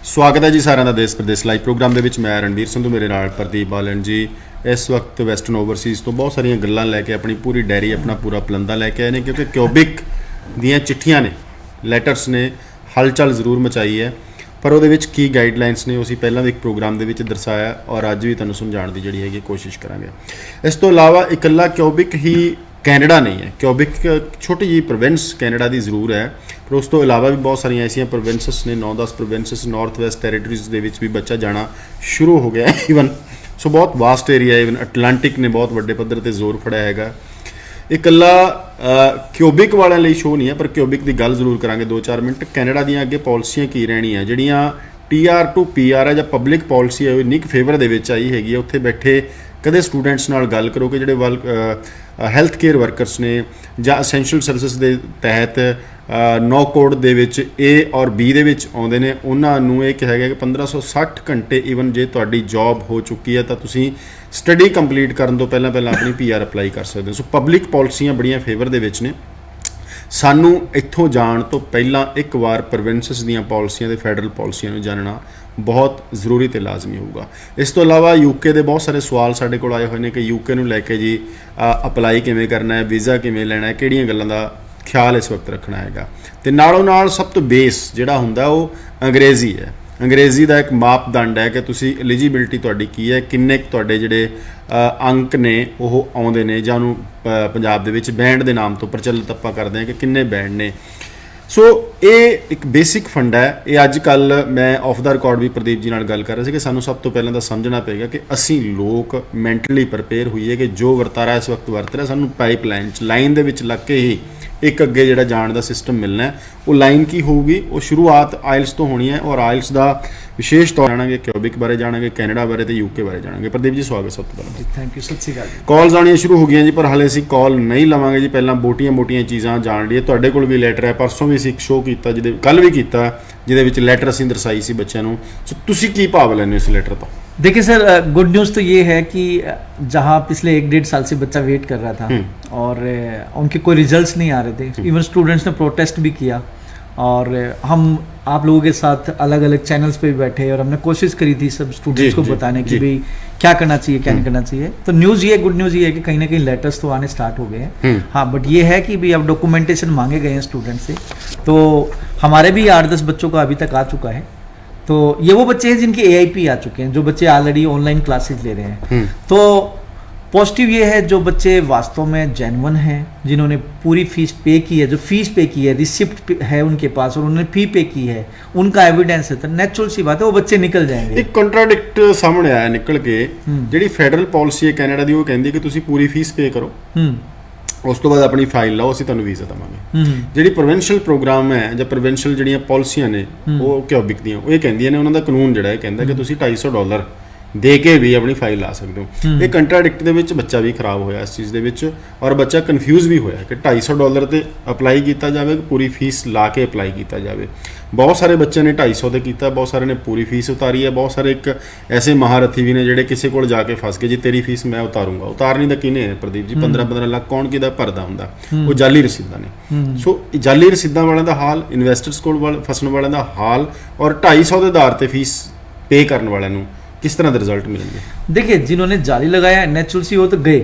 स्वागत है जी सारिਆਂ ਦਾ देश प्रदेश लाइव प्रोग्राम ਦੇ ਵਿੱਚ मैं रणवीर संधू मेरे नाल प्रदीप बालन जी इस वक्त वैसटर्न ओवरसीज़ तो बहुत सारिया गल्लां लैके अपनी पूरी डायरी अपना पूरा पलंदा लैके आए ने क्योंकि क्यूबिक ਦੀਆਂ चिट्ठियां ने लैटरस ने हलचल जरूर मचाई है पर ਉਹਦੇ ਵਿੱਚ ਕੀ ਗਾਈਡਲਾਈਨਸ ਨੇ ਉਹ ਅਸੀਂ ਪਹਿਲਾਂ ਵੀ ਇੱਕ ਪ੍ਰੋਗਰਾਮ ਦੇ ਵਿੱਚ ਦਰਸਾਇਆ ਔਰ ਅੱਜ ਵੀ ਤੁਹਾਨੂੰ ਸਮਝਾਉਣ ਦੀ ਜਿਹੜੀ ਹੈਗੀ ਕੋਸ਼ਿਸ਼ ਕਰਾਂਗੇ। ਇਸ ਤੋਂ ਇਲਾਵਾ ਇਕੱਲਾ ਕਿਊਬਿਕ ਹੀ ਕੈਨੇਡਾ नहीं है, क्यूबिक छोटी जी प्रोविंस कैनेडा की जरूर है पर उस तो इलावा भी बहुत सारिया ऐसिया प्रोविंसिस ने 9-10 प्रोविंसिस नॉर्थ वैसट टैरेटरीज के भी बच्चा जाना शुरू हो गया है ईवन सो बहुत वास्ट एरिया ईवन अटलांटिक ने बहुत वड्डे पद्धर पर जोर फड़िया है। इकल्ला क्यूबिक वालों लिए शो नहीं है पर क्यूबिक की गल जरूर करांगे 2-4 मिनट। कैनेडा दी अगे पॉलिसियां की रहनी है जिहड़ियां TR टू PR है ਜਾਂ पब्लिक पॉलिसी है वो निक फेवर दे विच आई हैगी। उत्थे बैठे कदे स्टूडेंट्स नाल गल करो कि जिहड़े हैल्थ केयर वर्करस ने ਜਾਂ ਅਸੈਂਸ਼ੀਅਲ ਸਰਵਿਸਿਜ਼ ਦੇ ਤਹਿਤ 9 ਕੋਡ ਦੇ ਵਿੱਚ A ਔਰ B ਦੇ ਵਿੱਚ ਆਉਂਦੇ ਨੇ ਉਹਨਾਂ ਨੂੰ ਇਹ ਕਿਹਾ ਗਿਆ ਕਿ 1560 ਘੰਟੇ ਈਵਨ ਜੇ ਤੁਹਾਡੀ ਜੌਬ ਹੋ ਚੁੱਕੀ ਹੈ ਤਾਂ ਤੁਸੀਂ ਸਟੱਡੀ ਕੰਪਲੀਟ ਕਰਨ ਤੋਂ ਪਹਿਲਾਂ ਆਪਣੀ PR ਅਪਲਾਈ ਕਰ ਸਕਦੇ ਹੋ। ਸੋ ਪਬਲਿਕ ਪਾਲਿਸੀਆਂ ਬੜੀਆਂ ਫੇਵਰ ਦੇ ਵਿੱਚ ਨੇ। ਸਾਨੂੰ ਇੱਥੋਂ ਜਾਣ ਤੋਂ ਪਹਿਲਾਂ ਇੱਕ ਵਾਰ ਪ੍ਰੋਵਿੰਸਸ ਦੀਆਂ ਪਾਲਿਸੀਆਂ ਤੇ ਫੈਡਰਲ ਪਾਲਿਸੀਆਂ ਨੂੰ ਜਾਣਨਾ ਬਹੁਤ ਜ਼ਰੂਰੀ ਤੇ ਲਾਜ਼ਮੀ ਹੋਊਗਾ। ਇਸ ਤੋਂ ਇਲਾਵਾ UK ਦੇ ਬਹੁਤ ਸਾਰੇ ਸਵਾਲ ਸਾਡੇ ਕੋਲ ਆਏ ਹੋਏ ਨੇ ਕਿ UK ਨੂੰ ਲੈ ਕੇ ਜੀ ਅਪਲਾਈ ਕਿਵੇਂ ਕਰਨਾ ਹੈ, ਵੀਜ਼ਾ ਕਿਵੇਂ ਲੈਣਾ ਹੈ, ਕਿਹੜੀਆਂ ਗੱਲਾਂ ਦਾ ਖਿਆਲ ਇਸ ਵਕਤ ਰੱਖਣਾ ਹੈਗਾ। ਤੇ ਨਾਲੋਂ ਨਾਲ ਸਭ ਤੋਂ ਬੇਸ ਜਿਹੜਾ ਹੁੰਦਾ ਉਹ ਅੰਗਰੇਜ਼ੀ ਹੈ। ਅੰਗਰੇਜ਼ੀ ਦਾ ਇੱਕ ਮਾਪਦੰਡ ਹੈ ਕਿ ਤੁਸੀਂ ਐਲੀਜੀਬਿਲਟੀ ਤੁਹਾਡੀ ਕੀ ਹੈ, ਕਿੰਨੇ ਤੁਹਾਡੇ ਜਿਹੜੇ ਅੰਕ ਨੇ ਉਹ ਆਉਂਦੇ ਨੇ ਜਾਂ ਉਹਨੂੰ ਪੰਜਾਬ ਦੇ ਵਿੱਚ ਬੈਂਡ ਦੇ ਨਾਮ ਤੋਂ ਪ੍ਰਚਲਿਤ ਆਪਾਂ ਕਰਦੇ ਹਾਂ ਕਿ ਕਿੰਨੇ ਬੈਂਡ ਨੇ। ਸੋ ਇਹ ਇੱਕ ਬੇਸਿਕ ਫੰਡ ਹੈ। ਇਹ ਅੱਜ ਕੱਲ੍ਹ ਮੈਂ ਆਫ ਦਾ ਰਿਕਾਰਡ ਵੀ ਪ੍ਰਦੀਪ ਜੀ ਨਾਲ ਗੱਲ ਕਰ ਰਿਹਾ ਸੀ ਕਿ ਸਾਨੂੰ ਸਭ ਤੋਂ ਪਹਿਲਾਂ ਤਾਂ ਸਮਝਣਾ ਪਏਗਾ ਕਿ ਅਸੀਂ ਲੋਕ ਮੈਂਟਲੀ ਪ੍ਰਪੇਅਰ ਹੋਈਏ ਕਿ ਜੋ ਵਰਤਾਰਾ ਇਸ ਵਕਤ ਵਰਤ ਰਿਹਾ ਸਾਨੂੰ ਪਾਈਪਲਾਈਨ 'ਚ ਲਾਈਨ ਦੇ ਵਿੱਚ ਲੱਗ ਕੇ ਹੀ ਇੱਕ ਅੱਗੇ ਜਿਹੜਾ ਜਾਣ ਦਾ ਸਿਸਟਮ ਮਿਲਣਾ ਹੈ। ਉਹ ਲਾਈਨ ਕੀ ਹੋਊਗੀ, ਉਹ ਸ਼ੁਰੂਆਤ ਆਇਲਸ ਤੋਂ ਹੋਣੀ ਹੈ ਔਰ ਆਇਲਸ ਦਾ ਵਿਸ਼ੇਸ਼ ਤੌਰ ਜਾਣਾਂਗੇ, ਕਿਊਬਿਕ ਬਾਰੇ ਜਾਣਾਂਗੇ, ਕੈਨੇਡਾ ਬਾਰੇ ਤੇ UK ਬਾਰੇ ਜਾਣਾਂਗੇ। ਪ੍ਰਦੀਪ ਜੀ ਸਵਾਗਤ ਸਭ ਤੋਂ ਪਹਿਲਾਂ। ਥੈਂਕ ਯੂ, ਸਤਿ ਸ਼੍ਰੀ ਅਕਾਲ। ਕਾਲਸ ਆਉਣੀਆਂ ਸ਼ੁਰੂ ਹੋ ਗਈਆਂ ਜੀ ਪਰ ਹਾਲੇ ਅਸੀਂ ਕਾਲ ਨਹੀਂ ਲਵਾਂਗੇ ਜੀ। ਪਹਿਲਾਂ ਮੋਟੀਆਂ ਚੀਜ਼ਾਂ ਜਾਣ ਲਈਏ। ਤੁਹਾਡੇ ਕੋਲ ਵੀ ਲੈਟਰ ਹੈ, ਪਰਸੋਂ ਵੀ ਅਸੀਂ ਇੱਕ ਸ਼ੋਅ ਕੀਤਾ ਜਿਹਦੇ ਕੱਲ ਵੀ ਕੀਤਾ ਜਿਹਦੇ ਵਿੱਚ ਲੈਟਰ ਅਸੀਂ ਦਰਸਾਈ ਸੀ ਬੱਚਿਆਂ ਨੂੰ। ਸੋ ਤੁਸੀਂ ਕੀ ਭਾਵ ਲੈਂਦੇ ਹੋ ਇਸ ਲੈਟਰ ਤੋਂ? देखिए सर, गुड न्यूज़ तो ये है कि जहाँ पिछले 1-1.5 साल से बच्चा वेट कर रहा था और उनके कोई रिजल्ट्स नहीं आ रहे थे, इवन स्टूडेंट्स ने प्रोटेस्ट भी किया और हम आप लोगों के साथ अलग अलग चैनल्स पे भी बैठे और हमने कोशिश करी थी सब स्टूडेंट्स को बताने की भाई क्या करना चाहिए क्या नहीं करना चाहिए। तो न्यूज़ ये गुड न्यूज़ ये है कि कहीं ना कहीं लेटर्स तो आने स्टार्ट हो गए हैं। हाँ, बट ये है कि भाई अब डॉक्यूमेंटेशन मांगे गए हैं स्टूडेंट से। तो हमारे भी 8-10 बच्चों का अभी तक आ चुका है। तो ये वो बच्चे हैं जिनके AIP आ चुके हैं, जो बच्चे ऑलरेडी ऑनलाइन क्लासेज ले रहे हैं। तो पॉजिटिव ये है जो बच्चे वास्तव में जेन्युइन हैं, जिन्होंने पूरी फीस पे की है, जो फीस पे की है, रिसिप्ट है उनके पास और उन्होंने फी पे की है, उनका एविडेंस है, तो नेचुरल सी बात है वो बच्चे निकल जाएंगे। एक कंट्राडिक्ट सामने आया निकल के ਜਿਹੜੀ ਫੈਡਰਲ ਪਾਲਿਸੀ ਹੈ ਕੈਨੇਡਾ ਦੀ ਉਹ ਕਹਿੰਦੀ ਕਿ ਤੁਸੀਂ ਪੂਰੀ ਫੀਸ ਪੇ ਕਰੋ ਉਸ ਤੋਂ ਬਾਅਦ ਆਪਣੀ ਫਾਈਲ ਲਾਓ ਅਸੀਂ ਤੁਹਾਨੂੰ ਵੀਜ਼ਾ ਦੇਵਾਂਗੇ। ਜਿਹੜੀ ਪ੍ਰੋਵਿੰਸ਼ੀਅਲ ਪ੍ਰੋਗਰਾਮ ਹੈ ਜਾਂ ਪ੍ਰੋਵਿੰਸ਼ੀਅਲ ਜਿਹੜੀਆਂ ਪਾਲਿਸੀਆਂ ਨੇ ਉਹ ਕਿਊਬਿਕ ਦੀਆਂ ਉਹ ਇਹ ਕਹਿੰਦੀਆਂ ਨੇ ਉਹਨਾਂ ਦਾ ਕਾਨੂੰਨ ਜਿਹੜਾ ਇਹ ਕਹਿੰਦਾ ਕਿ ਤੁਸੀਂ $250 ਦੇ ਕੇ ਵੀ ਆਪਣੀ ਫਾਈਲ ਲਾ ਸਕਦੇ ਹੋ। ਇਹ ਕੰਟਰਾਡਿਕਟ ਦੇ ਵਿੱਚ ਬੱਚਾ ਵੀ ਖਰਾਬ ਹੋਇਆ ਇਸ ਚੀਜ਼ ਦੇ ਵਿੱਚ ਔਰ ਬੱਚਾ ਕਨਫਿਊਜ਼ ਵੀ ਹੋਇਆ ਕਿ $250 ਤੇ ਅਪਲਾਈ ਕੀਤਾ ਜਾਵੇ ਕਿ ਪੂਰੀ ਫੀਸ ਲਾ ਕੇ ਅਪਲਾਈ ਕੀਤਾ ਜਾਵੇ। ਬਹੁਤ ਸਾਰੇ ਬੱਚਿਆਂ ਨੇ 250 ਤੇ ਕੀਤਾ, ਬਹੁਤ ਸਾਰੇ ਨੇ ਪੂਰੀ ਫੀਸ ਉਤਾਰੀ ਹੈ। ਬਹੁਤ ਸਾਰੇ ਇੱਕ ਐਸੇ ਮਹਾਰਥੀ ਵੀ ਨੇ ਜਿਹੜੇ ਕਿਸੇ ਕੋਲ ਜਾ ਕੇ ਫਸ ਗਏ ਜੀ ਤੇਰੀ ਫੀਸ ਮੈਂ ਉਤਾਰੂੰਗਾ। ਉਤਾਰਨੀ ਤਾਂ ਕਿਹਨੇ ਹੈ ਪ੍ਰਦੀਪ ਜੀ? 15-15 ਲੱਖ ਕੌਣ ਕਿਹਦਾ ਭਰਦਾ ਹੁੰਦਾ? ਉਹ ਜਾਲੀ ਰਸੀਦਾਂ ਨੇ। ਸੋ ਜਾਲੀ ਰਸੀਦਾਂ ਵਾਲਿਆਂ ਦਾ ਹਾਲ, ਇਨਵੈਸਟਰਸ ਕੋਲ ਫਸਣ ਵਾਲਿਆਂ ਦਾ ਹਾਲ ਔਰ 250 ਦੇ ਆਧਾਰ ਤੇ ਫੀਸ पे ਕਰਨ ਵਾਲਿਆਂ ਨੂੰ किस तरह के रिजल्ट मिलेंगे? देखिए, जिन्होंने जाली लगाया नेचुरल सी वो तो गए,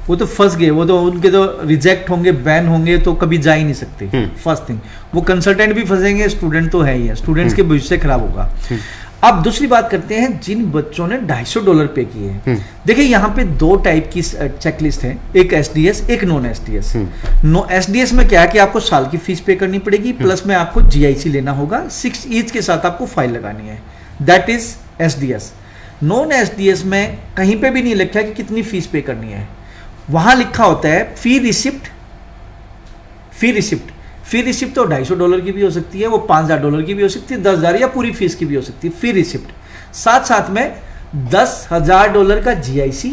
वो तो फंस गए, वो तो उनके तो रिजेक्ट होंगे, बैन होंगे, तो कभी जा ही नहीं सकते। फर्स्ट थिंग वो कंसल्टेंट भी फंसेंगे, स्टूडेंट तो है ही है, स्टूडेंट्स के भविष्य खराब होगा। अब दूसरी बात करते हैं जिन बच्चों ने $250 पे किए हैं। देखिए यहाँ पे 2 टाइप की चेकलिस्ट है, एक SDS एक नॉन SDS। SDS में क्या है कि आपको साल की फीस पे करनी पड़ेगी प्लस में आपको GIC लेना होगा, 6 ईच के साथ आपको फाइल लगानी है, that is SDS। Non SDS में कहीं पे भी नहीं लिखा कि कितनी फीस पे करनी है, वहां लिखा होता है फी रिसिप्ट। फी रिसिप्ट तो $250 की भी हो सकती है, वो $5000 की भी हो सकती है, 10,000 या पूरी फीस की भी हो सकती है। फी रिसिप्ट साथ में $10,000 का GIC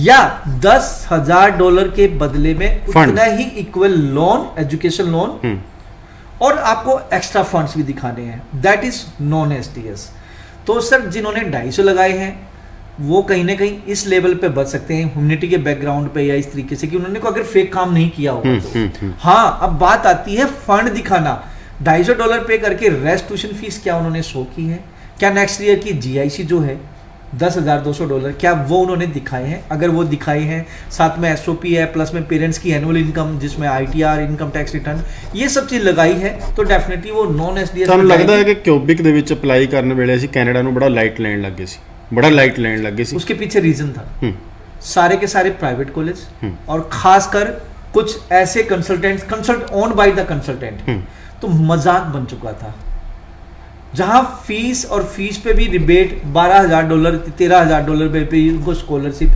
या $10,000 के बदले में उतना ही इक्वल लोन, एजुकेशन लोन, और आपको एक्स्ट्रा फंड्स भी दिखाने हैं, दैट इज नॉन SDS। तो सर जिन्होंने 250 लगाए हैं वो कहीं ना कहीं इस लेवल पे बच सकते हैं ह्यूमैनिटी के बैकग्राउंड पे या इस तरीके से कि उन्होंने को अगर फेक काम नहीं किया होगा तो। हाँ, अब बात आती है फंड दिखाना। $250 पे करके रेस्ट ट्यूशन फीस क्या उन्होंने शो की है? क्या नेक्स्ट ईयर की GIC जो है $10,200 क्या वो उन्होंने दिखाए हैं? अगर वो दिखाए हैं, साथ में SOP है, प्लस में पेरेंट्स की एनुअल इनकम जिसमें ITR इनकम टैक्स रिटर्न ये सब चीज़ लगाई है, तो डेफिनेटली वो नॉन SDS ਤੁਹਾਨੂੰ ਲੱਗਦਾ ਹੈ ਕਿ ਕਿਊਬਿਕ ਦੇ ਵਿੱਚ ਅਪਲਾਈ ਕਰਨ ਵੇਲੇ ਅਸੀਂ ਕੈਨੇਡਾ ਨੂੰ ਬੜਾ ਲਾਈਟ ਲੈਣ ਲੱਗੇ ਸੀ, ਬੜਾ ਲਾਈਟ ਲੈਣ ਲੱਗੇ ਸੀ? उसके पीछे रीजन था सारे के सारे प्राइवेट कॉलेज और खासकर कुछ ऐसे consult owned by the consultant, तो मजाक बन चुका था, जहां फीस और फीस पे भी रिबेट $12,000 $13,000 पे उनको स्कॉलरशिप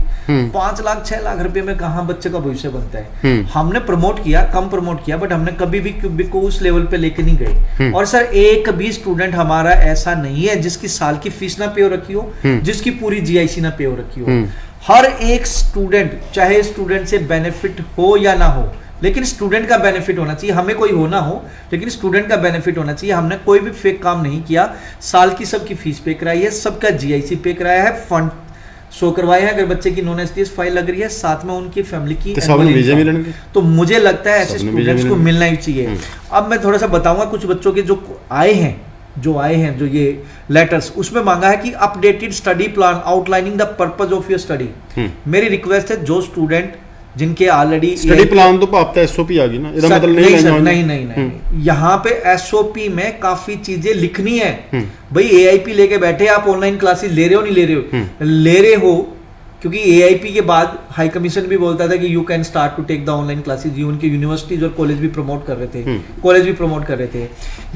5 लाख 6 लाख रुपए में कहाँ बच्चे का भविष्य बनता है। हमने प्रमोट किया, कम प्रमोट किया, बट हमने कभी भी क्यूबिक को उस लेवल पे लेके नहीं गए। और सर एक भी स्टूडेंट हमारा ऐसा नहीं है जिसकी साल की फीस ना पे हो रखी हो, जिसकी पूरी GIC ना पे हो रखी हो। हर एक स्टूडेंट, चाहे स्टूडेंट से बेनिफिट हो या ना हो, लेकिन स्टूडेंट का बेनिफिट होना चाहिए, हमें कोई हो ना हो, लेकिन स्टूडेंट का बेनिफिट होना चाहिए। हमने कोई भी फेक काम नहीं किया, साल की सबकी फीस पे कराई है, सबका GIC पे कराया है, फंड शो करवाए हैं। अगर बच्चे की नॉन SDS फाइल लग रही है, साथ में उनकी फैमिली की वीजा मिलेंगे, तो मुझे लगता है ऐसे स्टूडेंट्स को मिलना ही चाहिए। अब मैं थोड़ा सा बताऊंगा कुछ बच्चों के जो आए हैं जो ये लेटर्स, उसमें मांगा है कि updated study plan outlining the purpose of your study. मेरी रिक्वेस्ट है जो स्टूडेंट जिनके ऑलरेडी स्टडी प्लान तो आपका SOP आ गई ना, इसका मतलब नहीं, यहाँ पे SOP में काफी चीजें लिखनी है। भाई AIP लेके बैठे आप, ऑनलाइन क्लासेस ले रहे हो नहीं ले रहे हो, क्योंकि AIP के बाद हाई कमीशन भी बोलता था कि you can start to take the online classes, ये उनके यूनिवर्सिटीज और कॉलेज भी प्रमोट कर रहे थे,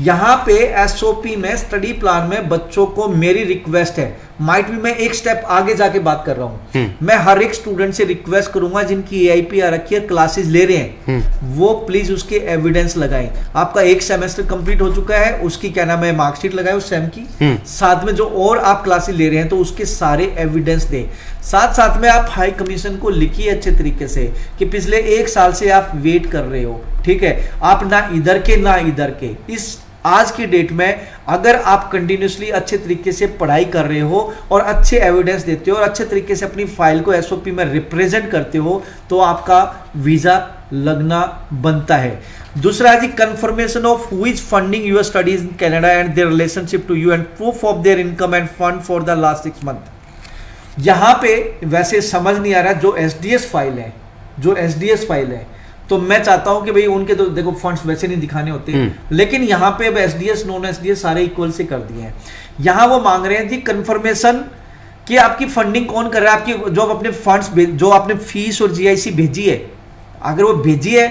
यहाँ पे SOP में स्टडी प्लान में बच्चों को मेरी रिक्वेस्ट है, माइट भी मैं एक स्टेप आगे जाके बात कर रहा हूँ, मैं हर एक स्टूडेंट से रिक्वेस्ट करूंगा जिनकी AIP आ रखी है, क्लासेस ले रहे हैं, वो प्लीज उसके एविडेंस लगाएं। आपका एक सेमेस्टर कंप्लीट हो चुका है, उसकी क्या नाम है मार्कशीट लगाए उस सेम की, साथ में जो और आप क्लासेस ले रहे हैं तो उसके सारे एविडेंस दें। साथ में आप हाई कमीशन को लिखिए अच्छे तरीके से कि पिछले 1 साल से आप वेट कर रहे हो, ठीक है, आप ना इधर के इस आज की डेट में अगर आप कंटिन्यूसली अच्छे तरीके से पढ़ाई कर रहे हो और अच्छे एविडेंस देते हो और अच्छे तरीके से अपनी फाइल को SOP में रिप्रेजेंट करते हो, तो आपका वीजा लगना बनता है। दूसरा G, confirmation of who is funding your studies in Canada and their relationship to you and proof of their income and fund for the last 6 month. यहां पे वैसे समझ नहीं आ रहा, जो SDS फाइल है, तो मैं चाहता हूं कि भाई उनके तो देखो फंड्स वैसे नहीं दिखाने होते, लेकिन यहां पे अब SDS नॉन SDS सारे इक्वल से कर दिए हैं। यहां वो मांग रहे हैं जी कंफर्मेशन कि आपकी फंडिंग कौन कर रहा है, आपकी जो अपने फंड्स जो आपने फीस और GIC भेजी है, अगर वो भेजी है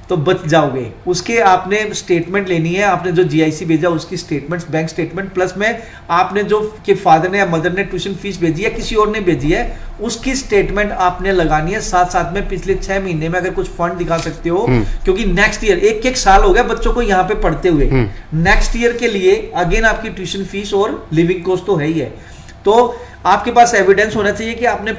तो बच जाओगे। उसके आपने स्टेटमेंट लेनी है, आपने जो GIC भेजा उसकी स्टेटमेंट्स, बैंक स्टेटमेंट, प्लस में आपने जो कि फादर ने या मदर ने ट्यूशन फीस भेजी है, किसी और ने भेजी है, उसकी स्टेटमेंट आपने लगानी है। साथ में पिछले 6 महीने में अगर कुछ फंड दिखा सकते हो, क्योंकि नेक्स्ट ईयर 1 साल हो गया बच्चों को यहाँ पे पढ़ते हुए, नेक्स्ट ईयर के लिए अगेन आपकी ट्यूशन फीस और लिविंग कॉस्ट तो है ही है, तो आपके पास एविडेंस होना चाहिए कि आपने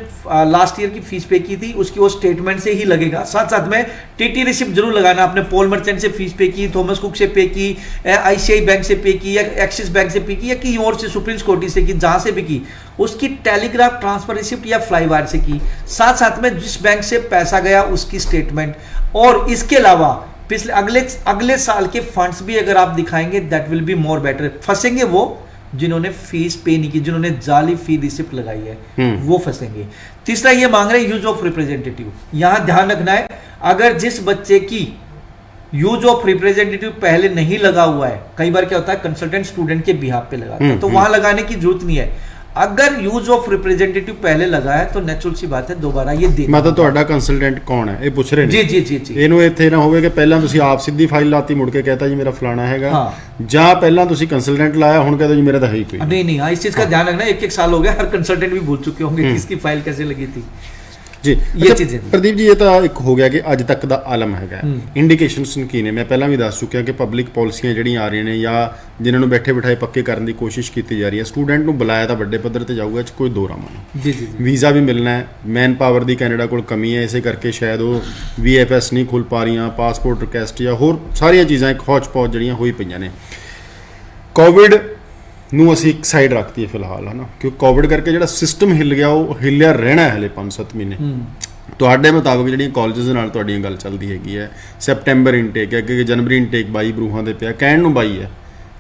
लास्ट ईयर की फीस पे की थी, उसकी वो स्टेटमेंट से ही लगेगा। साथ में TT रिसिप्ट जरूर लगाना, आपने पॉल मर्चेंट से फीस पे की, थॉमस कुक से पे की, ICICI बैंक से पे की, या एक्सिस बैंक से पे की, या कहीं और से सुप्रीम कोर्ट से की, जहां से भी की, उसकी टेलीग्राफ ट्रांसफर रिसिप्ट या फ्लाईवायर से की, साथ में जिस बैंक से पैसा गया उसकी स्टेटमेंट, और इसके अलावा पिछले अगले साल के फंड्स भी अगर आप दिखाएंगे, that will be more better. फंसेंगे वो जिन्होंने फीस पे नहीं की, जिन्होंने जाली फी रिसिप्ट लगाई है, वो फंसेंगे। तीसरा ये मांग रहे हैं यूज ऑफ रिप्रेजेंटेटिव। यहां ध्यान रखना है, अगर जिस बच्चे की यूज ऑफ रिप्रेजेंटेटिव पहले नहीं लगा हुआ है, कई बार क्या होता है कंसल्टेंट स्टूडेंट के बिहाफ पे लगाता है, तो वहां लगाने की जरूरत नहीं है। अगर यूज ऑफ रिप्रेजेंटेटिव पहले लगा है तो नेचुरल सी बात है दोबारा ये देना। मतलब ਤੁਹਾਡਾ ਕੰਸਲਟੈਂਟ ਕੌਣ ਹੈ ਇਹ ਪੁੱਛ ਰਹੇ ਨੇ? ਜੀ ਇਹਨੂੰ ਇੱਥੇ ਨਾ ਹੋਵੇ ਕਿ ਪਹਿਲਾਂ ਤੁਸੀਂ ਆਪ ਸਿੱਧੀ ਫਾਈਲ ਲਾਤੀ, ਮੁੜ ਕੇ ਕਹਤਾ ਜੀ ਮੇਰਾ ਫਲਾਣਾ ਹੈਗਾ, ਜਾਂ ਪਹਿਲਾਂ ਤੁਸੀਂ ਕੰਸਲਟੈਂਟ ਲਾਇਆ ਹੁਣ कहते जी मेरा तो है ही कोई नहीं। हाँ, इस चीज का ध्यान रखना, 1 साल हो गया, हर कंसल्टेंट भी भूल चुके होंगे किसकी फाइल कैसे लगी थी ਜੀ। ये चीजें प्रदीप जी, ये तो एक हो गया कि ਅੱਜ ਤੱਕ ਦਾ ਆਲਮ ਹੈਗਾ। ਇੰਡੀਕੇਸ਼ਨਸ ਕੀ ਨੇ? ਮੈਂ ਪਹਿਲਾਂ ਵੀ ਦੱਸ ਚੁੱਕਿਆ ਕਿ ਪਬਲਿਕ ਪਾਲਿਸੀਆਂ ਜਿਹੜੀਆਂ ਆ ਰਹੀਆਂ ਨੇ ਜਾਂ ਜਿਨ੍ਹਾਂ ਨੂੰ ਬੈਠੇ ਬਿਠਾਏ ਪੱਕੇ ਕਰਨ ਦੀ ਕੋਸ਼ਿਸ਼ ਕੀਤੀ ਜਾ ਰਹੀ ਹੈ, ਸਟੂਡੈਂਟ ਨੂੰ ਬੁਲਾਇਆ ਤਾਂ ਵੱਡੇ ਪੱਧਰ ਤੇ ਜਾਊਗਾ, ਇਹ 'ਚ ਕੋਈ ਦੋ ਰਾਮਾ ਨਹੀਂ। ਜੀ ਵੀਜ਼ਾ ਵੀ ਮਿਲਣਾ ਹੈ, ਮੈਨ ਪਾਵਰ ਦੀ ਕੈਨੇਡਾ ਕੋਲ ਕਮੀ ਹੈ, ਇਸੇ ਕਰਕੇ ਸ਼ਾਇਦ ਉਹ VFS ਨਹੀਂ ਖੁੱਲ ਪਾ ਰਹੀਆਂ, ਪਾਸਪੋਰਟ ਰਿਕੁਐਸਟ ਜਾਂ ਹੋਰ ਸਾਰੀਆਂ ਚੀਜ਼ਾਂ ਇੱਕ ਹੌਚ ਪੌਚ ਜਿਹੜੀਆਂ ਹੋਈ ਪਈਆਂ ਨੇ। ਕੋਵਿਡ ਨੂੰ ਅਸੀਂ ਇੱਕ ਸਾਈਡ ਰੱਖਤੀ ਹੈ ਫਿਲਹਾਲ, ਹੈ ਨਾ, ਕਿਉਂਕਿ ਕੋਵਿਡ ਕਰਕੇ ਜਿਹੜਾ ਸਿਸਟਮ ਹਿੱਲ ਗਿਆ ਉਹ ਹਿੱਲਿਆ ਰਹਿਣਾ ਹੈ ਹਲੇ 5-7 ਮਹੀਨੇ। ਤੁਹਾਡੇ ਮੁਤਾਬਕ ਜਿਹੜੀਆਂ ਕਾਲਜਸ ਦੇ ਨਾਲ ਤੁਹਾਡੀਆਂ ਗੱਲ ਚੱਲਦੀ ਹੈਗੀ ਹੈ, ਸੈਪਟੈਂਬਰ ਇਨਟੇਕ ਹੈ, ਅੱਗੇ ਜਨਵਰੀ ਇਨਟੇਕ 22 ਬਰੂਹਾਂ ਦੇ ਪਿਆ, ਕਹਿਣ ਨੂੰ 22 ਹੈ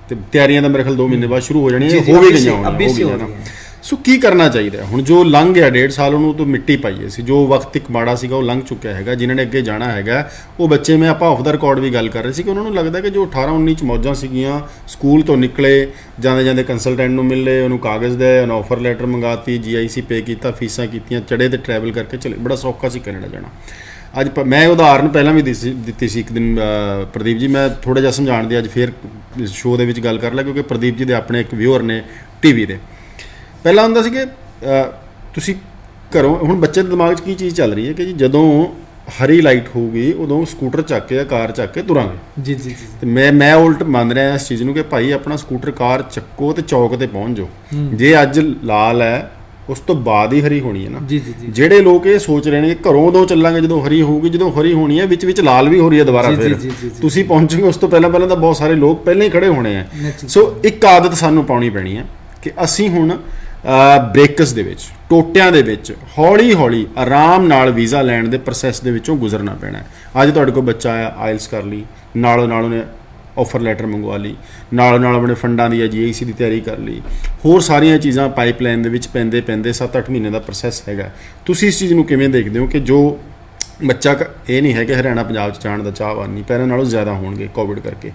ਤੇ ਤਿਆਰੀਆਂ ਤਾਂ ਮੇਰੇ ਖਿਆਲ 2 ਮਹੀਨੇ ਬਾਅਦ ਸ਼ੁਰੂ ਹੋ ਜਾਣੀਆਂ, ਹੋ ਵੀ ਗਈਆਂ ਹੋਣੀਆਂ। ਸੋ ਕੀ ਕਰਨਾ ਚਾਹੀਦਾ ਹੁਣ? ਜੋ ਲੰਘ ਗਿਆ 1.5 ਸਾਲ, ਉਹਨੂੰ ਤਾਂ ਮਿੱਟੀ ਪਾਈਏ ਸੀ। ਜੋ ਵਕਤ ਇੱਕ ਮਾੜਾ ਸੀਗਾ ਉਹ ਲੰਘ ਚੁੱਕਿਆ ਹੈਗਾ। ਜਿਨ੍ਹਾਂ ਨੇ ਅੱਗੇ ਜਾਣਾ ਹੈਗਾ ਉਹ ਬੱਚੇ, ਮੈਂ ਆਪਾਂ ਆਫ ਦਾ ਰਿਕਾਰਡ ਵੀ ਗੱਲ ਕਰ ਰਹੇ ਸੀ ਕਿ ਉਹਨਾਂ ਨੂੰ ਲੱਗਦਾ ਕਿ ਜੋ 18-19 ਚ ਮੌਜਾਂ ਸੀਗੀਆਂ, ਸਕੂਲ ਤੋਂ ਨਿਕਲੇ, ਜਾਂਦੇ ਜਾਂਦੇ ਕੰਸਲਟੈਂਟ ਨੂੰ ਮਿਲ ਲਏ, ਉਹਨੂੰ ਕਾਗਜ਼ ਦੇ, ਉਹਨੂੰ ਆਫਰ ਲੈਟਰ ਮੰਗਾਤੀ, GIC ਪੇ ਕੀਤਾ, ਫੀਸਾਂ ਕੀਤੀਆਂ, ਚੜੇ ਤੇ ਟਰੈਵਲ ਕਰਕੇ ਚਲੇ, ਬੜਾ ਸੌਖਾ ਸੀ ਕੈਨੇਡਾ ਜਾਣਾ। ਅੱਜ ਮੈਂ ਉਦਾਹਰਨ ਪਹਿਲਾਂ ਵੀ ਦਿੱਤੀ ਸੀ ਇੱਕ ਦਿਨ, ਪ੍ਰਦੀਪ ਜੀ ਮੈਂ ਥੋੜ੍ਹਾ ਜਿਹਾ ਸਮਝਾਉਣ ਦੀ ਅੱਜ ਫਿਰ ਸ਼ੋਅ ਦੇ ਵਿੱਚ ਗੱਲ ਕਰ ਲਿਆ, ਕਿਉਂਕਿ ਪ੍ਰਦੀਪ ਜੀ ਦੇ ਆਪਣੇ ਇੱਕ ਵਿਊਅਰ ਨੇ TV ਦੇ। ਪਹਿਲਾਂ ਹੁੰਦਾ ਸੀ ਕਿ ਤੁਸੀਂ ਘਰੋਂ, ਹੁਣ ਬੱਚੇ ਦੇ ਦਿਮਾਗ 'ਚ ਕੀ ਚੀਜ਼ ਚੱਲ ਰਹੀ ਹੈ ਕਿ ਜੀ ਜਦੋਂ ਹਰੀ ਲਾਈਟ ਹੋਊਗੀ ਉਦੋਂ ਸਕੂਟਰ ਚੱਕ ਕੇ ਜਾਂ ਕਾਰ ਚੱਕ ਕੇ ਤੁਰਾਂਗੇ। ਜੀ ਜੀ ਜੀ। ਤੇ ਮੈਂ ਉਲਟ ਮੰਨ ਰਿਹਾ ਇਸ ਚੀਜ਼ ਨੂੰ ਕਿ ਭਾਈ ਆਪਣਾ ਸਕੂਟਰ ਕਾਰ ਚੱਕੋ ਤੇ ਚੌਕ ਤੇ ਪਹੁੰਚ ਜਾਓ। ਜੇ ਅੱਜ ਲਾਲ ਹੈ ਉਸ ਤੋਂ ਬਾਅਦ ਹੀ ਹਰੀ ਹੋਣੀ ਹੈ ਨਾ। ਜੀ ਜੀ ਜੀ। ਜਿਹੜੇ ਲੋਕ ਇਹ ਸੋਚ ਰਹੇ ਨੇ ਕਿ ਘਰੋਂ ਉਦੋਂ ਚੱਲਾਂਗੇ ਜਦੋਂ ਹਰੀ ਹੋਊਗੀ, ਜਦੋਂ ਹਰੀ ਹੋਣੀ ਹੈ ਵਿੱਚ ਲਾਲ ਵੀ ਹੋ ਰਹੀ ਹੈ ਦੁਬਾਰਾ, ਫਿਰ ਤੁਸੀਂ ਪਹੁੰਚੋਗੇ ਉਸ ਤੋਂ ਪਹਿਲਾਂ ਤਾਂ ਬਹੁਤ ਸਾਰੇ ਲੋਕ ਪਹਿਲਾਂ ਹੀ ਖੜੇ ਹੋਣੇ ਆ। ਸੋ ਇੱਕ ਆਦਤ ਸਾਨੂੰ ਪਾਉਣੀ ਪੈਣੀ ਹੈ ਕਿ ਅਸੀਂ ਹੁਣ ਬ੍ਰੇਕਸ ਦੇ ਵਿੱਚ, ਟੋਟਿਆਂ ਦੇ ਵਿੱਚ ਹੌਲੀ ਹੌਲੀ ਆਰਾਮ ਨਾਲ ਵੀਜ਼ਾ ਲੈਣ ਦੇ ਪ੍ਰੋਸੈਸ ਦੇ ਵਿੱਚੋਂ ਗੁਜ਼ਰਨਾ ਪੈਣਾ। ਅੱਜ ਤੁਹਾਡੇ ਕੋਲ ਬੱਚਾ ਆਇਆ, ਆਇਲਸ ਕਰ ਲਈ, ਨਾਲੋਂ ਨਾਲ ਉਹਨੇ ਆਫਰ ਲੈਟਰ ਮੰਗਵਾ ਲਈ, ਨਾਲੋਂ ਨਾਲ ਆਪਣੇ ਫੰਡਾਂ ਦੀ ਜਾਂ GIC ਦੀ ਤਿਆਰੀ ਕਰ ਲਈ, ਹੋਰ ਸਾਰੀਆਂ ਚੀਜ਼ਾਂ ਪਾਈਪਲਾਈਨ ਦੇ ਵਿੱਚ ਪੈਂਦੇ 7-8 ਮਹੀਨੇ ਦਾ ਪ੍ਰੋਸੈਸ ਹੈਗਾ। ਤੁਸੀਂ ਇਸ ਚੀਜ਼ ਨੂੰ ਕਿਵੇਂ ਦੇਖਦੇ ਹੋ ਕਿ ਜੋ ਬੱਚਾ, ਇਹ ਨਹੀਂ ਹੈ ਕਿ ਹਰਿਆਣਾ ਪੰਜਾਬ 'ਚ ਜਾਣ ਦਾ ਚਾਹਵਾਨ ਨਹੀਂ, ਪਹਿਲਾਂ ਨਾਲੋਂ ਜ਼ਿਆਦਾ ਹੋਣਗੇ ਕੋਵਿਡ ਕਰਕੇ,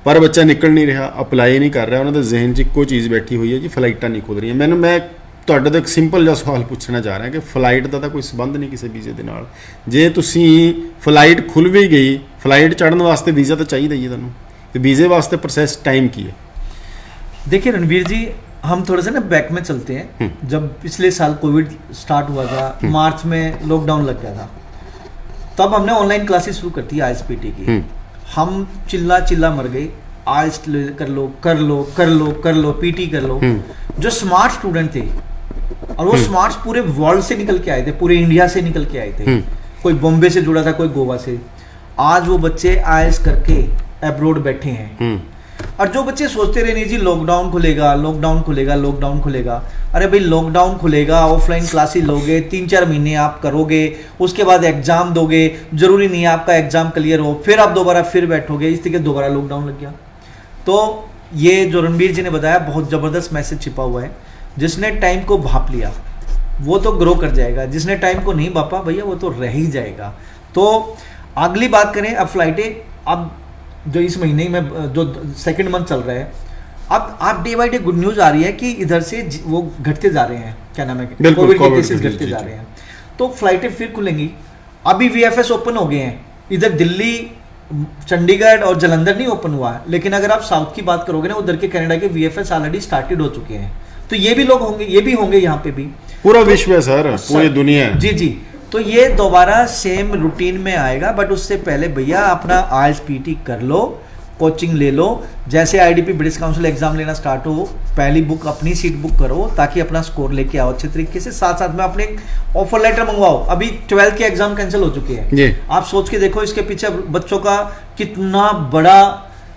ਪਰ ਬੱਚਾ ਨਿਕਲ ਨਹੀਂ ਰਿਹਾ, ਅਪਲਾਈ ਨਹੀਂ ਕਰ ਰਿਹਾ, ਉਹਨਾਂ ਦੇ ਜ਼ਿਹਨ 'ਚ ਇੱਕੋ ਚੀਜ਼ ਬੈਠੀ ਹੋਈ ਹੈ ਜੀ, ਫਲਾਈਟਾਂ ਨਹੀਂ ਖੁੱਲ ਰਹੀਆਂ। ਮੈਂ ਤੁਹਾਡੇ ਤੋਂ ਇੱਕ ਸਿੰਪਲ ਜਿਹਾ ਸਵਾਲ ਪੁੱਛਣਾ ਚਾਹ ਰਿਹਾ ਕਿ ਫਲਾਈਟ ਦਾ ਤਾਂ ਕੋਈ ਸੰਬੰਧ ਨਹੀਂ ਕਿਸੇ ਵੀਜ਼ੇ ਦੇ ਨਾਲ। ਜੇ ਤੁਸੀਂ ਫਲਾਈਟ ਖੁੱਲ ਵੀ ਗਈ, ਫਲਾਈਟ ਚੜ੍ਹਨ ਵਾਸਤੇ ਵੀਜ਼ਾ ਤਾਂ ਚਾਹੀਦਾ ਹੀ ਹੈ ਤੁਹਾਨੂੰ, तो वीज़े वास्ते प्रोसेस टाइम की है? देखिए रणवीर जी, हम थोड़ा सा ना बैक में चलते हैं। जब पिछले साल कोविड स्टार्ट हुआ था, मार्च में लॉकडाउन लग गया था, तब हमने ऑनलाइन क्लासेस शुरू कर दी IELTS-PT की। हम चिल्ला मर गए, IELTS कर लो कर लो कर लो कर लो, PT कर लो। जो स्मार्ट स्टूडेंट थे, और वो स्मार्ट पूरे वर्ल्ड से निकल के आए थे, पूरे इंडिया से निकल के आए थे, कोई बॉम्बे से जुड़ा था, कोई गोवा से। आज वो बच्चे IELTS करके अब्रोड बैठे हैं। और जो बच्चे सोचते रहे नहीं जी लॉकडाउन खुलेगा लॉकडाउन खुलेगा लॉकडाउन खुलेगा, अरे भाई लॉकडाउन खुलेगा, ऑफलाइन क्लासेस लोगे, 3-4 महीने आप करोगे, उसके बाद एग्जाम दोगे, जरूरी नहीं है आपका एग्जाम क्लियर हो, फिर आप दोबारा फिर बैठोगे, इस तरीके दोबारा लॉकडाउन लग गया। तो ये जो रणवीर जी ने बताया बहुत ज़बरदस्त मैसेज छिपा हुआ है। जिसने टाइम को भाप लिया वो तो ग्रो कर जाएगा, जिसने टाइम को नहीं भापा भैया वो तो रह ही जाएगा। तो अगली बात करें, अब फ्लाइटें, अब जो इस महीने में जो सेकंड मंथ चल रहा है, अब आप day by day good news आ रही है कि इधर से वो घटते जा रहे हैं, क्या नाम है, कोविड के केसेस घटते जा रहे हैं, तो फ्लाइटें फिर खुलेंगी। अभी VFS ओपन हो गए हैं, इधर दिल्ली, चंडीगढ़ और जालंधर नहीं ओपन हुआ है, लेकिन अगर आप साउथ की बात करोगे ना, उधर के कनाडा के VFS ऑलरेडी स्टार्टेड हो चुके हैं। तो ये भी लोग होंगे, ये भी होंगे यहाँ पे भी, पूरा विश्व है सर, पूरी दुनिया है। जी जी। तो ये दोबारा सेम रूटीन में आएगा, बट उससे पहले भैया अपना IELTS-PT कर लो, कोचिंग ले लो। जैसे IDP ब्रिटिश काउंसिल एग्जाम लेना स्टार्ट हो, पहली बुक अपनी सीट बुक करो ताकि अपना स्कोर लेके आओ अच्छे तरीके से। साथ साथ में अपने ऑफर लेटर मंगवाओ। अभी 12th के एग्जाम कैंसिल हो चुके हैं, आप सोच के देखो इसके पीछे बच्चों का कितना बड़ा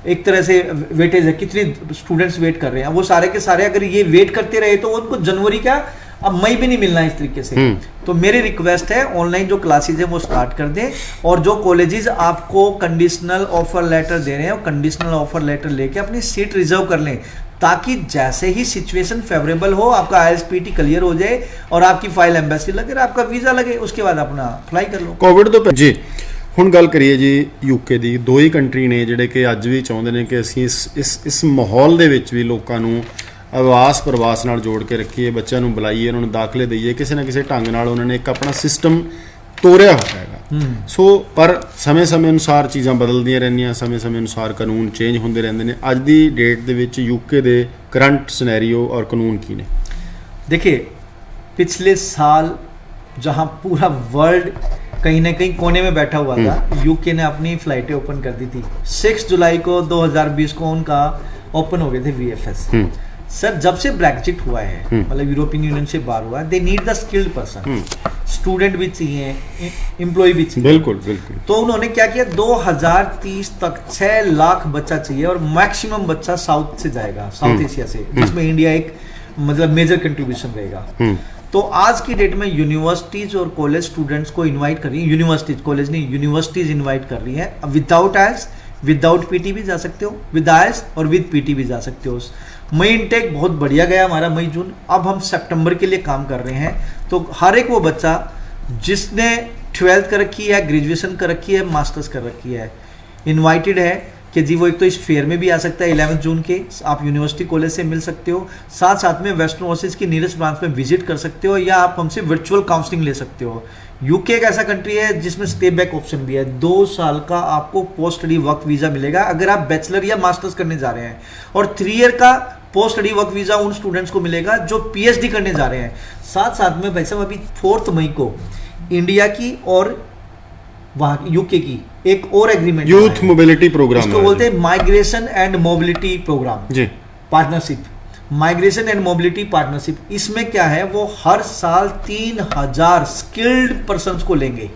एक तरह से वेटेज है, कितने स्टूडेंट्स वेट कर रहे हैं। वो सारे के सारे अगर ये वेट करते रहे तो उनको जनवरी का, अब मई भी नहीं मिलना है इस तरीके से। तो मेरी रिक्वेस्ट है, ऑनलाइन जो क्लासेज है वो स्टार्ट कर दें, और जो कॉलेजेस आपको कंडीशनल ऑफर लेटर दे रहे हैं, कंडीशनल ऑफर लेटर लेके अपनी सीट रिजर्व कर लें, ताकि जैसे ही सिचुएशन फेवरेबल हो, आपका IELTS-PT क्लियर हो जाए और आपकी फाइल एम्बेसी लगे, आपका वीजा लगे, उसके बाद अपना अप्लाई कर लो। कोविड तो जी ਹੁਣ ਗੱਲ ਕਰੀਏ ਜੀ UK ਦੀ। ਦੋ ਹੀ ਕੰਟਰੀ ਨੇ ਜਿਹੜੇ ਕਿ ਅੱਜ ਵੀ ਚਾਹੁੰਦੇ ਨੇ ਕਿ ਅਸੀਂ ਇਸ ਮਾਹੌਲ ਦੇ ਵਿੱਚ ਵੀ ਲੋਕਾਂ ਨੂੰ ਆਵਾਸ ਪ੍ਰਵਾਸ ਨਾਲ ਜੋੜ ਕੇ ਰੱਖੀਏ, ਬੱਚਿਆਂ ਨੂੰ ਬੁਲਾਈਏ, ਉਹਨਾਂ ਨੂੰ ਦਾਖਲੇ ਦਈਏ, ਕਿਸੇ ਨਾ ਕਿਸੇ ਢੰਗ ਨਾਲ ਉਹਨਾਂ ਨੇ ਇੱਕ ਆਪਣਾ ਸਿਸਟਮ ਤੋਰਿਆ ਹੋਇਆ ਹੈਗਾ। ਸੋ ਪਰ ਸਮੇਂ ਅਨੁਸਾਰ ਚੀਜ਼ਾਂ ਬਦਲਦੀਆਂ ਰਹਿੰਦੀਆਂ, ਸਮੇਂ ਅਨੁਸਾਰ ਕਾਨੂੰਨ ਚੇਂਜ ਹੁੰਦੇ ਰਹਿੰਦੇ ਨੇ। ਅੱਜ ਦੀ ਡੇਟ ਦੇ ਵਿੱਚ UK ਦੇ ਕਰੰਟ ਸਿਨੈਰੀਓ ਔਰ ਕਾਨੂੰਨ ਕੀ ਨੇ? देखिए, पिछले साल जहां पूरा वर्ल्ड कहीं ना कहीं कोने में बैठा हुआ था, UK ने अपनी फ्लाइटें ओपन कर दी थी। 6 जुलाई को 2020 को उनका ओपन हो गए थे VFS। सर जब से ब्रेक्जिट हुआ है, मतलब यूरोपियन यूनियन से बाहर हुआ है, they need the skilled person, student भी चाहिए, एम्प्लॉय भी चाहिए। बिल्कुल। तो उन्होंने क्या किया, 2030 तक 6 लाख बच्चा चाहिए, और मैक्सिमम बच्चा साउथ से जाएगा, साउथ एशिया से, जिसमें इंडिया एक मतलब मेजर कंट्रीब्यूशन रहेगा। तो आज की डेट में यूनिवर्सिटीज और कॉलेज स्टूडेंट्स को इनवाइट कर रही है, यूनिवर्सिटीज, कॉलेज नहीं, यूनिवर्सिटीज इनवाइट कर रही है। विदाउट आयल्स, विदाउट पीटी भी जा सकते हो, विद आयल्स और विद पीटी भी जा सकते हो। मई इनटेक बहुत बढ़िया गया हमारा, मई जून। अब हम सितंबर के लिए काम कर रहे हैं। तो हर एक वो बच्चा जिसने 12th कर रखी है, ग्रेजुएशन कर रखी है, मास्टर्स कर रखी है, इनवाइटेड है कि जी वो एक तो इस फेयर में भी आ सकता है 11 जून के, आप यूनिवर्सिटी कॉलेज से मिल सकते हो, साथ साथ में वेस्टर्न ओवरसीज की नीयरेस्ट ब्रांच में विजिट कर सकते हो, या आप हमसे वर्चुअल काउंसलिंग ले सकते हो। यूके एक ऐसा कंट्री है जिसमें स्टे बैक ऑप्शन भी है। 2 साल का आपको पोस्ट स्टडी वर्क वीज़ा मिलेगा अगर आप बैचलर या मास्टर्स करने जा रहे हैं, और 3 ईयर का पोस्ट स्टडी वर्क वीज़ा उन स्टूडेंट्स को मिलेगा जो पीएचडी करने जा रहे हैं। साथ साथ में भाई साहब अभी 4 मई को इंडिया की और वहाँ की यूके की एक और एग्रीमेंट, यूथ मोबिलिटी प्रोग्राम, इसको बोलते हैं माइग्रेशन एंड मोबिलिटी प्रोग्राम जी, partnership, migration and mobility partnership. इसमें क्या है, वो हर साल 3000 स्किल्ड पर्सन्स को लेंगे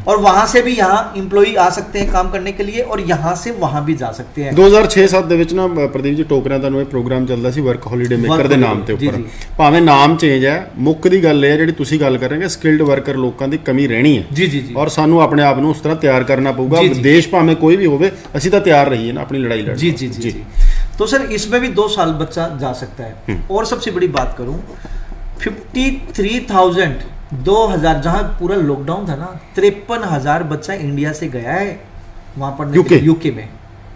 और वहां से भी यहाँ इंप्लॉई आ सकते हैं काम करने के लिए, और यहाँ से वहां भी जा सकते हैं। 2006-7 ਦੇ ਵਿੱਚ ਨਾ ਪ੍ਰਦੀਪ ਜੀ ਟੋਕਰਿਆਂ ਦਾ ਨੂੰ ਇਹ ਪ੍ਰੋਗਰਾਮ ਚੱਲਦਾ ਸੀ ਵਰਕ ਹੌਲੀਡੇ ਮੇਕਰ ਦੇ ਨਾਮ ਤੇ ਉੱਪਰ। ਭਾਵੇਂ ਨਾਮ ਚੇਂਜ ਹੈ, ਮੁੱਖ ਦੀ ਗੱਲ ਇਹ ਹੈ ਜਿਹੜੀ ਤੁਸੀਂ ਗੱਲ ਕਰ ਰਹੇ ਹੋ, ਸਕਿਲਡ ਵਰਕਰ ਲੋਕਾਂ ਦੀ ਕਮੀ ਰਹਿਣੀ ਹੈ ਜੀ ਜੀ ਜੀ, ਔਰ ਸਾਨੂੰ ਆਪਣੇ ਆਪ ਨੂੰ ਉਸ ਤਰ੍ਹਾਂ ਤਿਆਰ ਕਰਨਾ ਪਊਗਾ। ਦੇਸ਼ ਭਾਵੇਂ ਕੋਈ ਵੀ ਹੋਵੇ, ਅਸੀਂ ਤਾਂ ਤਿਆਰ ਰਹੀਏ ਨਾ ਆਪਣੀ ਲੜਾਈ ਲੜਨ। जी जी जी जी। तो सर इसमें भी 2 साल बच्चा जा सकता है। और सबसे बड़ी बात करूं, 53,000 2000 जहां पूरा लॉकडाउन था ना, 53,000 बच्चा इंडिया से गया है वहां पर यूके में।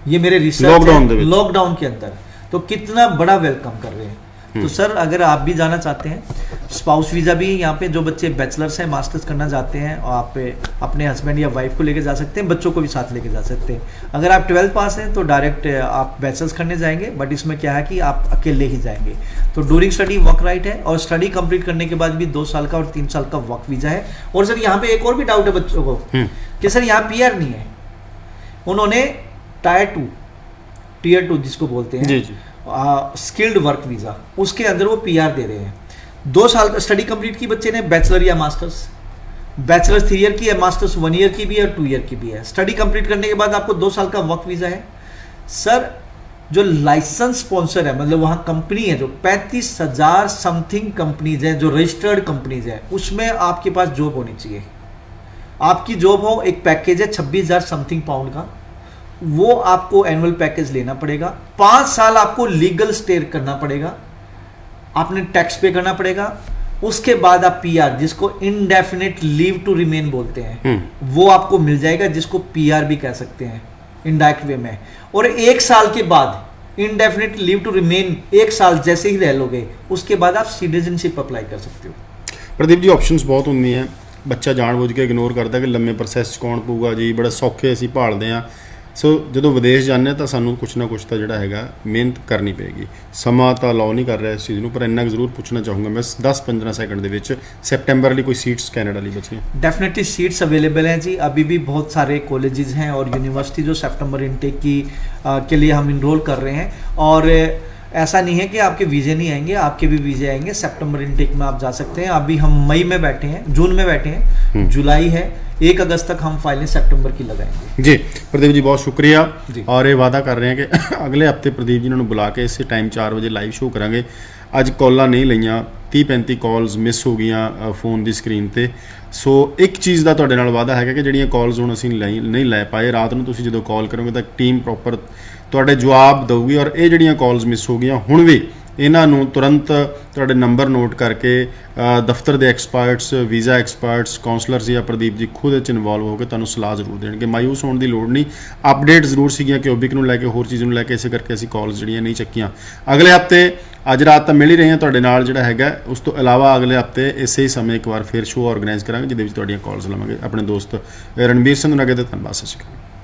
ये मेरे रिसर्च लॉकडाउन के अंदर, तो कितना बड़ा वेलकम कर रहे हैं। तो सर अगर आप भी जाना चाहते हैं, स्पाउस वीज़ा भी यहाँ पे जो बच्चे बैचलर्स हैं, मास्टर्स करना चाहते हैं, और आप अपने हस्बैंड या वाइफ को लेके जा सकते हैं, बच्चों को भी साथ लेके जा सकते हैं। अगर आप 12th पास हैं तो डायरेक्ट आप बैचलर्स करने जाएंगे, बट इसमें क्या है कि आप अकेले ही जाएंगे। तो ड्यूरिंग स्टडी वर्क राइट है, और स्टडी कंप्लीट करने के बाद भी 2 साल का और 3 साल का वर्क वीज़ा है। और सर यहाँ पे एक और भी डाउट है बच्चों को कि सर यहाँ PR नहीं है, उन्होंने टीयर 2 जिसको बोलते हैं स्किल्ड वर्क वीज़ा, उसके अंदर वो PR दे रहे हैं। 2 साल का स्टडी कंप्लीट की बच्चे ने, बैचलर या मास्टर्स, बैचलर 3 ईयर की है, मास्टर्स 1 ईयर की भी है और 2 ईयर की भी है। स्टडी कंप्लीट करने के बाद आपको 2 साल का वर्क वीज़ा है। सर जो लाइसेंस स्पॉन्सर है, मतलब वहाँ कंपनी है जो 35,000 समथिंग कंपनीज है जो रजिस्टर्ड कंपनीज है, उसमें आपके पास जॉब होनी चाहिए। आपकी जॉब हो, एक पैकेज है 26,000 समथिंग पाउंड का, वो आपको एनुअल पैकेज लेना पड़ेगा। 5 साल आपको लीगल स्टे करना पड़ेगा, आपने टैक्स पे करना पड़ेगा। उसके बाद आप PR, जिसको इनडेफिनेट लीव टू रिमेन बोलते हैं, वो आपको मिल जाएगा, जिसको PR भी कह सकते हैं इनडायरेक्ट वे में। और 1 साल के बाद इनडेफिनेट लीव टू रिमेन 1 साल जैसे ही रह लोगे, उसके बाद आप सिटीजनशिप अप्लाई कर सकते हो। प्रदीप जी ऑप्शंस बहुत होंगी हैं, बच्चा जानबूझ के इग्नोर करता कि लंबे प्रोसैस कौन पऊगा जी, बड़ा सौखे असीं भालदे हैं। सो ਜਦੋਂ ਵਿਦੇਸ਼ ਜਾਂਦੇ ਤਾਂ ਸਾਨੂੰ ਕੁਛ ਨਾ ਕੁਛ ਤਾਂ ਜਿਹੜਾ ਹੈਗਾ ਮਿਹਨਤ ਕਰਨੀ ਪਏਗੀ। ਸਮਾਂ ਤਾਂ ਅਲਾਉ ਨਹੀਂ ਕਰ ਰਿਹਾ ਇਸ ਚੀਜ਼ ਨੂੰ, ਪਰ ਇੰਨਾ ਜ਼ਰੂਰ ਪੁੱਛਣਾ ਚਾਹੂੰਗਾ ਮੈਂ 10-15 ਸੈਕਿੰਡ ਦੇ ਵਿੱਚ, सितंबर ਲਈ ਕੋਈ सीट्स कनाडा ਲਈ बची? डेफिनेटली सीट्स अवेलेबल हैं जी। अभी भी बहुत सारे कॉलेजेस हैं और यूनिवर्सिटी जो सितंबर इनटेक की के लिए हम इनरोल कर रहे हैं। और ऐसा नहीं है कि आपके वीज़े नहीं आएंगे, आपके भी वीज़े आएंगे। सितंबर इनटेक में आप जा सकते हैं। अभी हम मई में बैठे हैं, जून में बैठे हैं, जुलाई है, 1 अगस्त तक हम फाइलें सितंबर की लगाएंगे। जी प्रदीप जी बहुत शुक्रिया। और ये वादा कर रहे हैं कि अगले हफ्ते प्रदीप जी ਨੂੰ बुला के इस टाइम 4 बजे लाइव शो करांगे। ਅੱਜ ਕਾਲਾਂ ਨਹੀਂ ਲਈਆਂ, 30-35 ਕਾਲਸ ਮਿਸ ਹੋ ਗਈਆਂ ਫੋਨ ਦੀ ਸਕਰੀਨ ਤੇ। ਸੋ ਇੱਕ ਚੀਜ਼ ਦਾ ਤੁਹਾਡੇ ਨਾਲ ਵਾਅਦਾ ਹੈਗਾ ਕਿ ਜਿਹੜੀਆਂ ਕਾਲਸ ਹੁਣ ਅਸੀਂ ਨਹੀਂ ਲੈ ਪਾਏ, ਰਾਤ ਨੂੰ ਤੁਸੀਂ ਜਦੋਂ ਕਾਲ ਕਰੋਗੇ ਤਾਂ ਟੀਮ ਪ੍ਰੋਪਰ ਤੁਹਾਡੇ ਜਵਾਬ ਦੇਊਗੀ। ਔਰ ਇਹ ਜਿਹੜੀਆਂ ਕਾਲਸ ਮਿਸ ਹੋ ਗਈਆਂ, ਹੁਣ ਵੀ ਇਹਨਾਂ ਨੂੰ ਤੁਰੰਤ ਤੁਹਾਡੇ ਨੰਬਰ ਨੋਟ ਕਰਕੇ ਦਫ਼ਤਰ ਦੇ ਐਕਸਪਰਟਸ, ਵੀਜ਼ਾ ਐਕਸਪਰਟਸ, ਕਾਉਂਸਲਰਸ ਜਾਂ ਪ੍ਰਦੀਪ ਜੀ ਖੁਦ ਇਹ 'ਚ ਇਨਵੋਲਵ ਹੋ ਕੇ ਤੁਹਾਨੂੰ ਸਲਾਹ ਜ਼ਰੂਰ ਦੇਣਗੇ। ਮਾਯੂਸ ਹੋਣ ਦੀ ਲੋੜ ਨਹੀਂ। ਅਪਡੇਟ ਜ਼ਰੂਰ ਸੀਗੀਆਂ ਕਿਊਬਿਕ ਨੂੰ ਲੈ ਕੇ, ਹੋਰ ਚੀਜ਼ ਨੂੰ ਲੈ ਕੇ, ਇਸੇ ਕਰਕੇ ਅਸੀਂ ਕਾਲਸ ਜਿਹੜੀਆਂ ਨਹੀਂ ਚੱਕੀਆਂ। ਅਗਲੇ ਹਫ਼ਤੇ ਅੱਜ ਰਾਤ ਤਾਂ ਮਿਲ ਹੀ ਰਹੇ ਹਾਂ ਤੁਹਾਡੇ ਨਾਲ ਜਿਹੜਾ ਹੈਗਾ। ਉਸ ਤੋਂ ਇਲਾਵਾ ਅਗਲੇ ਹਫ਼ਤੇ ਇਸੇ ਹੀ ਸਮੇਂ ਇੱਕ ਵਾਰ ਫਿਰ ਸ਼ੋਅ ਆਰਗੇਨਾਈਜ਼ ਕਰਾਂਗੇ ਜਿਹਦੇ ਵਿੱਚ ਤੁਹਾਡੀਆਂ ਕਾਲਸ ਲਵਾਂਗੇ। ਆਪਣੇ ਦੋਸਤ ਰਣਬੀਰ ਸਿੰਘ ਨੂੰ ਅੱਗੇ ਤੇ ਧੰਨਵਾਦ। ਸਤਿ ਸ਼੍ਰੀ ਅਕਾਲ।